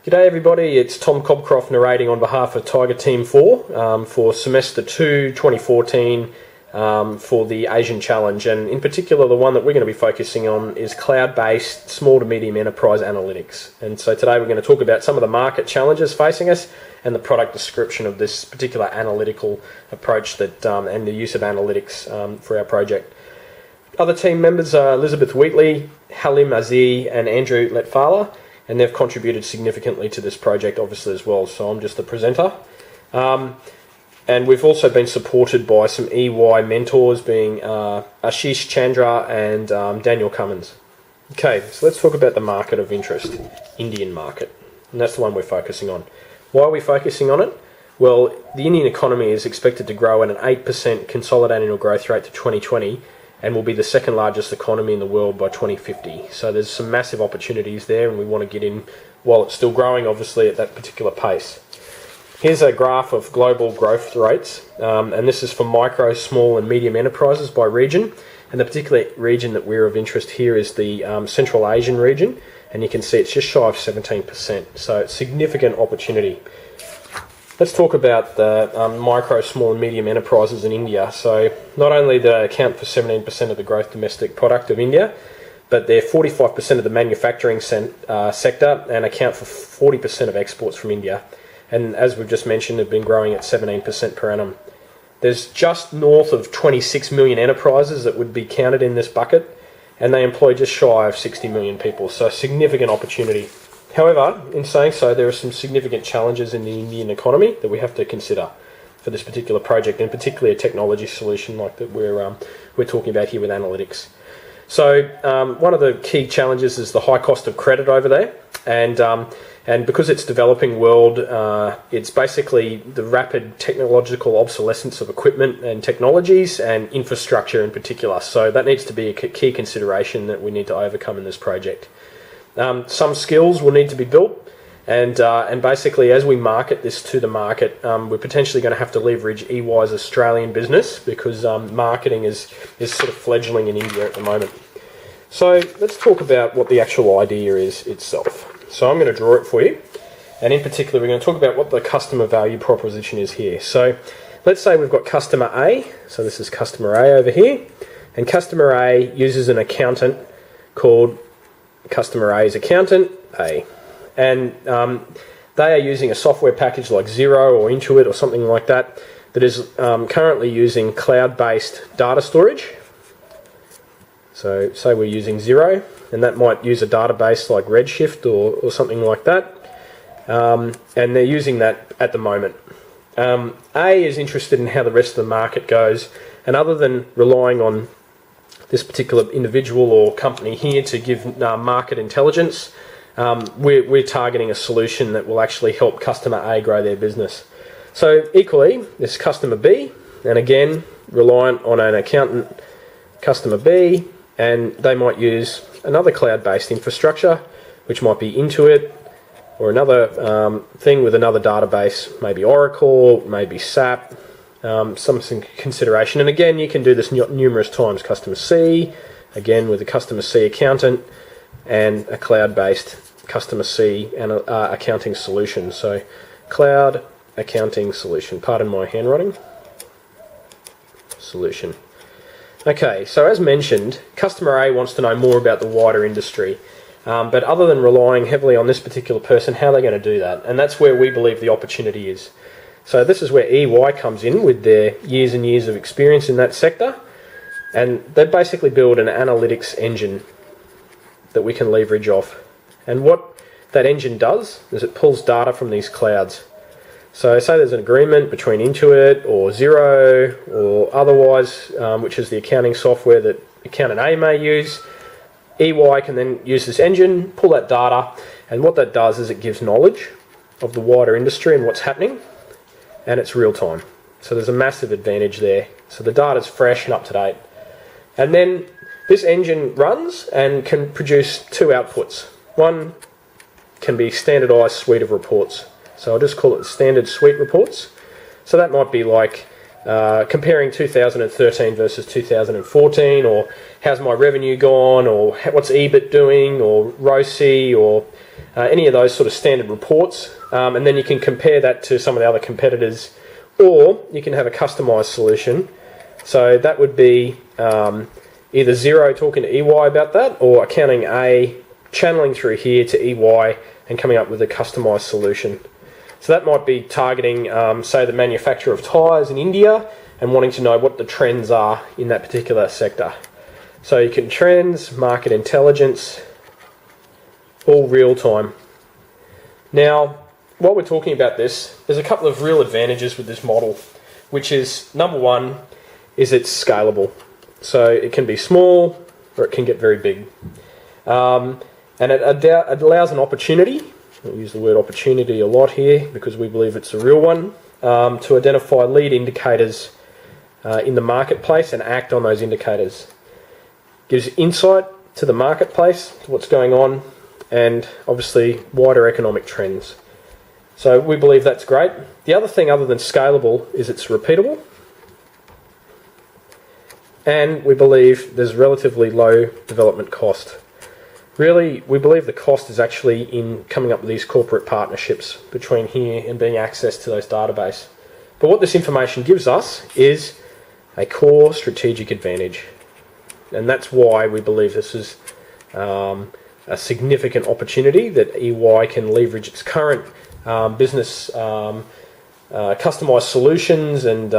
G'day everybody, it's Tom Cobcroft narrating on behalf of Tiger Team 4 for Semester 2 2014 for the Asian Challenge, and in particular the one that we're going to be focusing on is cloud-based small to medium enterprise analytics. And so today we're going to talk about some of the market challenges facing us and the product description of this particular analytical approach that and the use of analytics for our project. Other team members are Elizabeth Wheatley, Halim Aziz and Andrew Letfala, and they've contributed significantly to this project obviously as well, so I'm just the presenter. And we've also been supported by some EY mentors being Ashish Chandra and Daniel Cummins. Okay, so let's talk about the market of interest, Indian market, and that's the one we're focusing on. Why are we focusing on it? Well, the Indian economy is expected to grow at an 8% consolidated annual growth rate to 2020, and will be the second largest economy in the world by 2050. So there's some massive opportunities there, and we want to get in while it's still growing, obviously, at that particular pace. Here's a graph of global growth rates, and this is for micro, small and medium enterprises by region. And the particular region that we're of interest here is the Central Asian region, and you can see it's just shy of 17%, so it's significant opportunity. Let's talk about the micro, small and medium enterprises in India. So not only do they account for 17% of the gross domestic product of India, but they're 45% of the manufacturing sector and account for 40% of exports from India. And as we've just mentioned, they've been growing at 17% per annum. There's just north of 26 million enterprises that would be counted in this bucket, and they employ just shy of 60 million people, so significant opportunity. However, in saying so, there are some significant challenges in the Indian economy that we have to consider for this particular project, and particularly a technology solution like that we're talking about here with analytics. So one of the key challenges is the high cost of credit over there, and because it's developing world, it's basically the rapid technological obsolescence of equipment and technologies and infrastructure in particular. So that needs to be a key consideration that we need to overcome in this project. Some skills will need to be built, and basically as we market this to the market, we're potentially going to have to leverage EY's Australian business because marketing is sort of fledgling in India at the moment. So let's talk about what the actual idea is itself. So I'm going to draw it for you, and in particular we're going to talk about what the customer value proposition is here. So let's say we've got customer A, so this is customer A over here, and customer A uses an accountant called Customer A's Accountant A, and they are using a software package like Xero or Intuit or something like that that is currently using cloud-based data storage. So say we're using Xero, and that might use a database like Redshift or something like that, and they're using that at the moment. A is interested in how the rest of the market goes, and other than relying on this particular individual or company here to give market intelligence, we're targeting a solution that will actually help customer A grow their business. So equally, there's customer B, and again, reliant on an accountant, customer B, and they might use another cloud-based infrastructure, which might be Intuit, or another thing with another database, maybe Oracle, maybe SAP, some consideration. And again, you can do this numerous times. Customer C, again with a customer C accountant and a cloud-based customer C and accounting solution. So cloud accounting solution, pardon my handwriting, solution. Okay, so as mentioned, customer A wants to know more about the wider industry, but other than relying heavily on this particular person, how are they going to do that? And that's where we believe the opportunity is. So this is where EY comes in with their years and years of experience in that sector, and they basically build an analytics engine that we can leverage off. And what that engine does is it pulls data from these clouds. So say there's an agreement between Intuit or Xero or otherwise, which is the accounting software that accountant A may use. EY can then use this engine, pull that data, and what that does is it gives knowledge of the wider industry and what's happening, and it's real time. So there's a massive advantage there. So the data's fresh and up to date. And then this engine runs and can produce two outputs. One can be standardized suite of reports. So I'll just call it standard suite reports. So that might be like comparing 2013 versus 2014, or how's my revenue gone, or what's EBIT doing, or ROCE, or any of those sort of standard reports, and then you can compare that to some of the other competitors, or you can have a customized solution. So that would be either Xero talking to EY about that, or Accounting A channeling through here to EY and coming up with a customized solution. So that might be targeting, say, the manufacturer of tyres in India and wanting to know what the trends are in that particular sector. So you can trends, market intelligence, all real time. Now, while we're talking about this, there's a couple of real advantages with this model, which is, number one, is it's scalable. So it can be small or it can get very big. And it allows an opportunity. We'll use the word opportunity a lot here because we believe it's a real one, to identify lead indicators in the marketplace and act on those indicators. Gives insight to the marketplace, to what's going on, and obviously wider economic trends. So we believe that's great. The other thing, other than scalable, is it's repeatable. And we believe there's relatively low development cost. Really, we believe the cost is actually in coming up with these corporate partnerships between here and being access to those database. But what this information gives us is a core strategic advantage. And that's why we believe this is a significant opportunity that EY can leverage its current business customized solutions and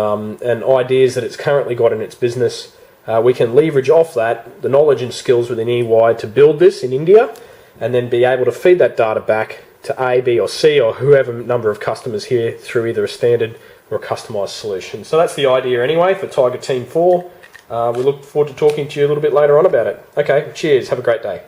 ideas that it's currently got in its business. We can leverage off that, the knowledge and skills within EY, to build this in India and then be able to feed that data back to A, B or C or whoever number of customers here through either a standard or a customised solution. So that's the idea anyway for Tiger Team 4. We look forward to talking to you a little bit later on about it. Okay, cheers, have a great day.